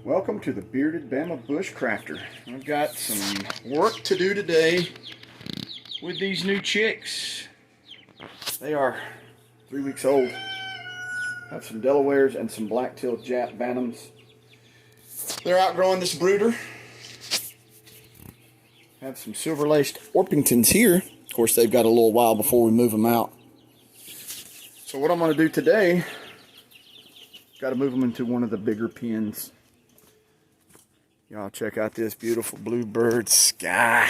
Welcome to the Bearded Bama Bushcrafter. I've got some work to do today with these new chicks. They are 3 weeks old. I have some Delawares and some black-tailed Jap Bantams. They're outgrowing this brooder. I have some silver-laced Orpingtons here. Of course, they've got a little while before we move them out. So what I'm going to do today, got to move them into one of the bigger pens. Y'all check out this beautiful bluebird sky.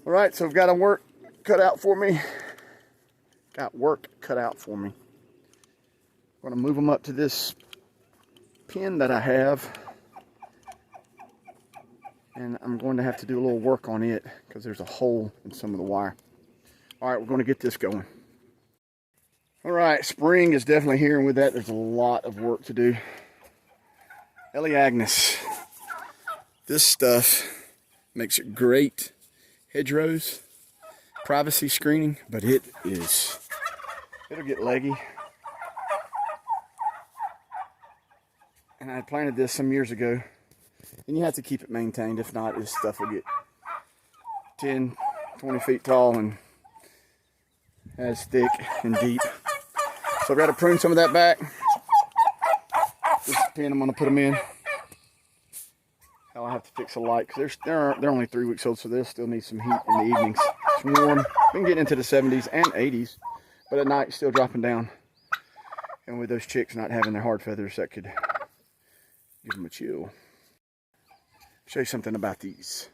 All right, so I've got work cut out for me. I'm going to move them up to this pen that I have. And I'm going to have to do a little work on it because there's a hole in some of the wire. All right, we're going to get this going. All right, spring is definitely here, and with that, there's a lot of work to do. Ellie Agnes. This stuff makes it great hedgerows, privacy screening, but it'll get leggy. And I planted this some years ago, and you have to keep it maintained. If not, this stuff will get 10, 20 feet tall and as thick and deep. So I've got to prune some of that back. This pen I'm going to put them in. I'll have to fix a light because they're only 3 weeks old, so they'll still need some heat in the evenings. It's warm. We can get into the 70s and 80s, but at night it's still dropping down. And with those chicks not having their hard feathers, that could give them a chill. Show you something about these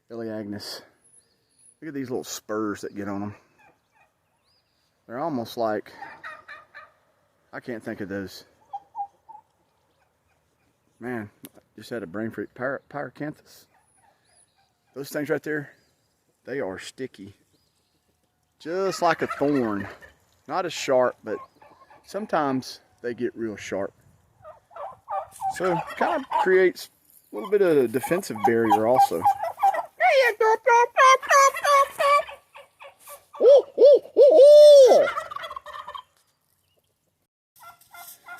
Ellie Agnes. Look at these little spurs that get on them. They're almost like, I can't think of those. Man, just had a brain freak. Pyracanthus. Those things right there, they are sticky. Just like a thorn. Not as sharp, but sometimes they get real sharp. So kind of creates a little bit of a defensive barrier also.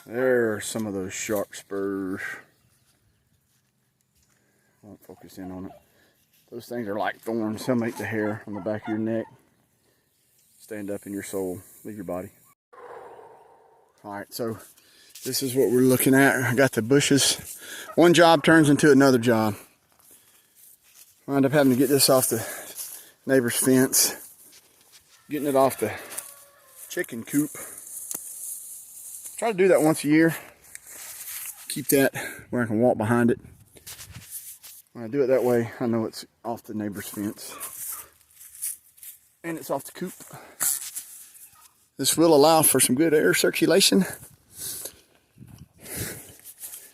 There are some of those sharp spurs. I won't focus in on it. Those things are like thorns. They'll make the hair on the back of your neck stand up in your soul, leave your body. All right, so this is what we're looking at. I got the bushes. One job turns into another job. Wind up having to get this off the neighbor's fence. Getting it off the chicken coop. Try to do that once a year. Keep that where I can walk behind it. When I do it that way, I know it's off the neighbor's fence. And it's off the coop. This will allow for some good air circulation.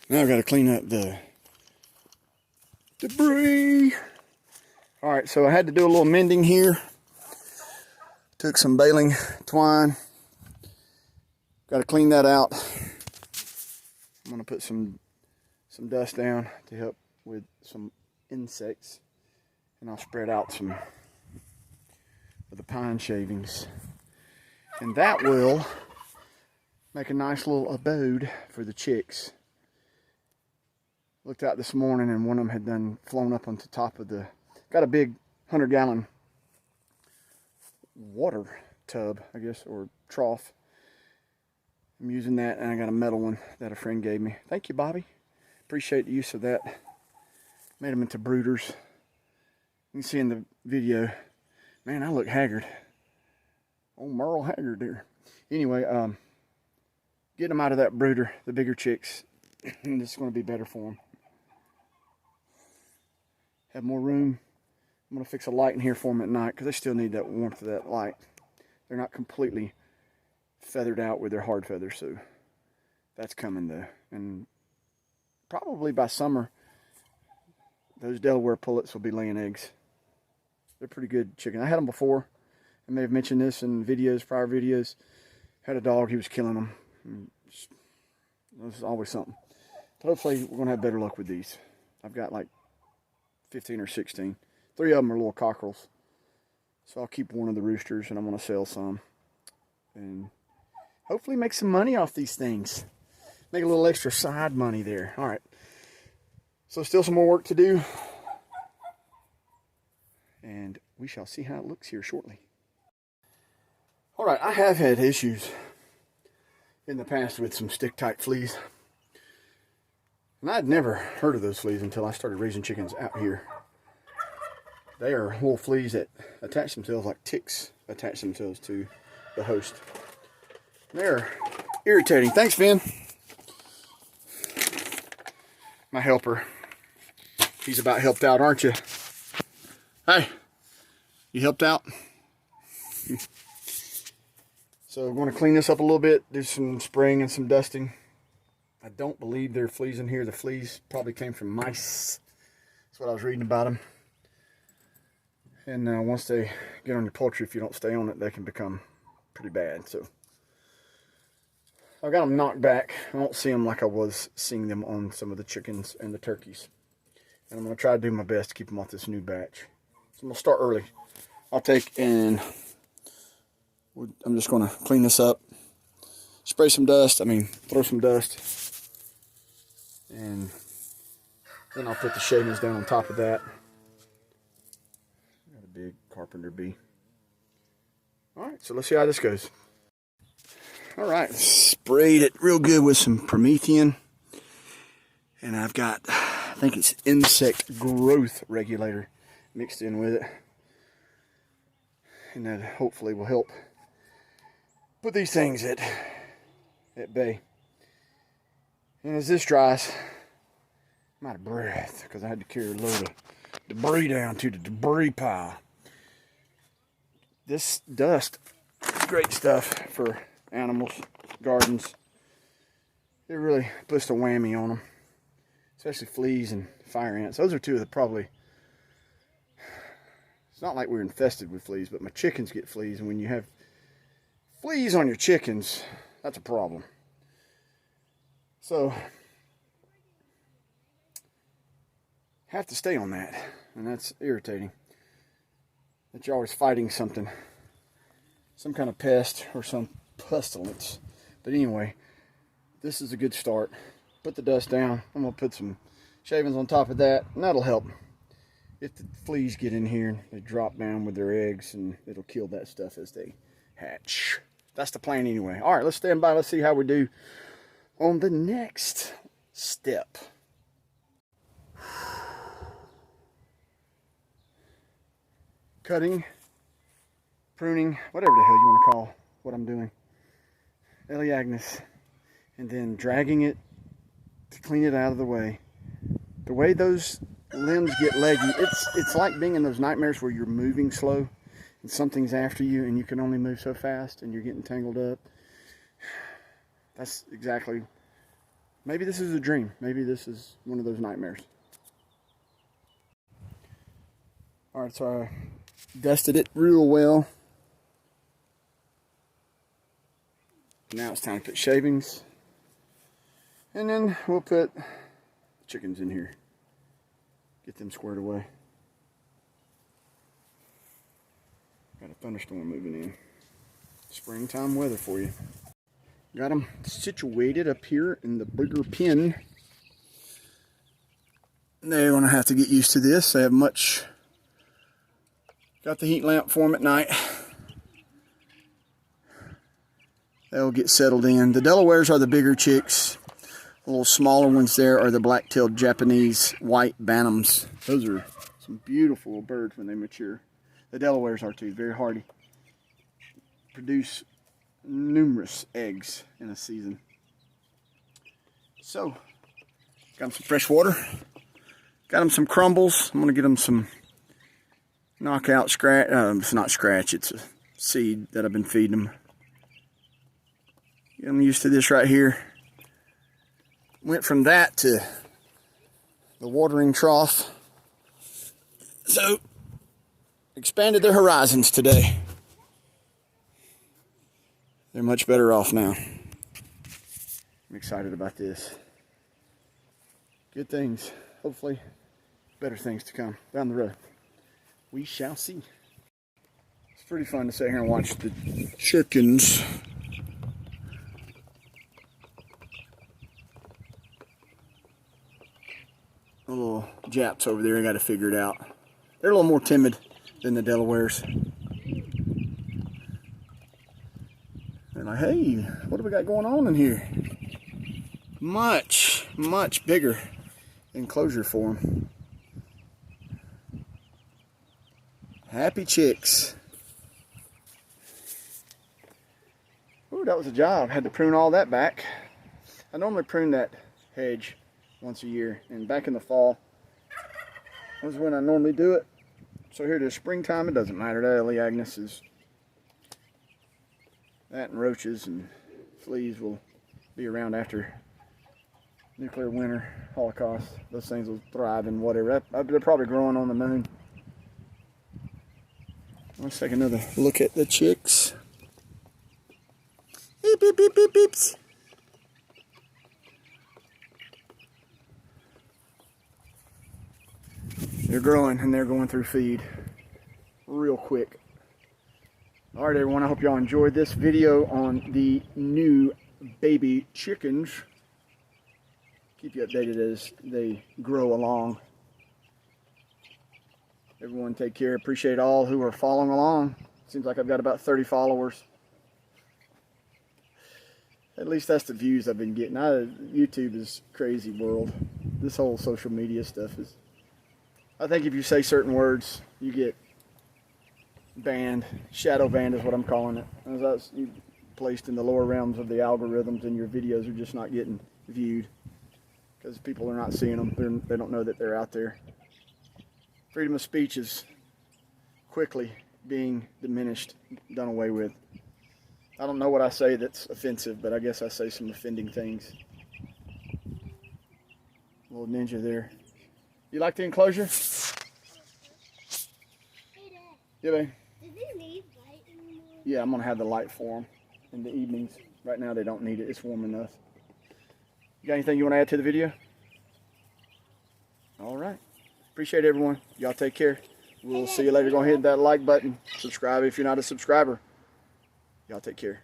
Now I've got to clean up the debris. All right, so I had to do a little mending here. Took some baling twine. Got to clean that out. I'm going to put some dust down to help with some insects. And I'll spread out some of the pine shavings. And that will make a nice little abode for the chicks. Looked out this morning and one of them had flown up onto top of got a big 100-gallon water tub, I guess, or trough. I'm using that, and I got a metal one that a friend gave me. Thank you, Bobby. Appreciate the use of that. Made them into brooders. You can see in the video, man, I look haggard. Old Merle Haggard there. Anyway, get them out of that brooder, the bigger chicks. This is going to be better for them. Have more room. I'm going to fix a light in here for them at night because they still need that warmth of that light. They're not completely feathered out with their hard feathers, so that's coming though. And probably by summer, those Delaware pullets will be laying eggs. They're pretty good chicken. I had them before. I may have mentioned this in prior videos. Had a dog, he was killing them. There's always something. But hopefully we're going to have better luck with these. I've got like 15 or 16. 3 of them are little cockerels. So I'll keep one of the roosters and I'm going to sell some. And hopefully make some money off these things. Make a little extra side money there. All right. So still some more work to do. And we shall see how it looks here shortly. All right, I have had issues in the past with some stick-tight fleas. And I'd never heard of those fleas until I started raising chickens out here. They are little fleas that attach themselves like ticks attach themselves to the host. They're irritating. Thanks, Finn. My helper. He's about helped out, aren't you? Hey, you helped out? So we're going to clean this up a little bit, do some spraying and some dusting. I don't believe there are fleas in here. The fleas probably came from mice. That's what I was reading about them. And once they get on your poultry, if you don't stay on it, they can become pretty bad. So I got them knocked back. I don't see them like I was seeing them on some of the chickens and the turkeys. And I'm going to try to do my best to keep them off this new batch. So I'm going to start early. I'll take and I'm just going to clean this up. Spray some dust. Throw some dust. And then I'll put the shavings down on top of that. Got a big carpenter bee. Alright, so let's see how this goes. Alright, sprayed it real good with some Promethean. And I've got, I think it's insect growth regulator mixed in with it. And that hopefully will help put these things at bay. And as this dries, I'm out of breath because I had to carry a load of debris down to the debris pile. This dust is great stuff for animals, gardens. It really puts a whammy on them, especially fleas and fire ants. Those are two of the probably, it's not like we're infested with fleas, but my chickens get fleas, and when you have fleas on your chickens, that's a problem. So have to stay on that, and that's irritating. That you're always fighting something, some kind of pest or some pestilence. But anyway, this is a good start. Put the dust down. I'm gonna put some shavings on top of that, and that'll help. If the fleas get in here, they drop down with their eggs, and it'll kill that stuff as they hatch. That's the plan anyway. All right, let's stand by. Let's see how we do on the next step. Cutting, pruning, whatever the hell you want to call what I'm doing. Elaeagnus. And then dragging it to clean it out of the way. The way those limbs get leggy, it's like being in those nightmares where you're moving slow and something's after you and you can only move so fast and you're getting tangled up. That's exactly, maybe this is a dream. Maybe this is one of those nightmares. All right, so I dusted it real well. Now it's time to put shavings. And then we'll put chickens in here. Get them squared away. Got a thunderstorm moving in. Springtime weather for you. Got them situated up here in the bigger pen. They're going to have to get used to this. They have much... Got the heat lamp for them at night. They'll get settled in. The Delawares are the bigger chicks. The little smaller ones there are the black-tailed Japanese white bantams. Those are some beautiful birds when they mature. The Delawares are too, very hardy. Produce numerous eggs in a season. So, got them some fresh water. Got them some crumbles. I'm going to get them some knockout scratch. It's not scratch, it's a seed that I've been feeding them. Get them used to this right here. Went from that to the watering trough. So, expanded their horizons today. They're much better off now. I'm excited about this. Good things. Hopefully, better things to come down the road. We shall see. It's pretty fun to sit here and watch the chickens The little Japs over there, I got to figure it out. They're a little more timid than the Delawares. They're like, hey, what do we got going on in here? Much bigger enclosure for them. Happy chicks. Ooh, that was a job. Had to prune all that back. I normally prune that hedge once a year, and back in the fall was when I normally do it. So here it is, springtime, it doesn't matter. That Elaeagnus is, that and roaches and fleas will be around after nuclear winter, holocaust. Those things will thrive and whatever. They're probably growing on the moon. Let's take another look at the chicks. Beep, beep, beep, beep, beeps. They're growing and they're going through feed real quick. All right, everyone, I hope y'all enjoyed this video on the new baby chickens. Keep you updated as they grow along. Everyone take care. Appreciate all who are following along. Seems like I've got about 30 followers. At least that's the views I've been getting. YouTube is crazy world. This whole social media stuff is... I think if you say certain words, you get banned. Shadow banned is what I'm calling it. As that's placed in the lower realms of the algorithms, and your videos are just not getting viewed because people are not seeing them. They don't know that they're out there. Freedom of speech is quickly being diminished, done away with. I don't know what I say that's offensive, but I guess I say some offending things. Little ninja there. You like the enclosure? Hey, Dad. Yeah, babe. Do they need light anymore? Yeah, I'm going to have the light for them in the evenings. Right now they don't need it. It's warm enough. You got anything you want to add to the video? All right. Appreciate everyone. Y'all take care. We'll see you later. Go ahead and hit that like button. Subscribe if you're not a subscriber. Y'all take care.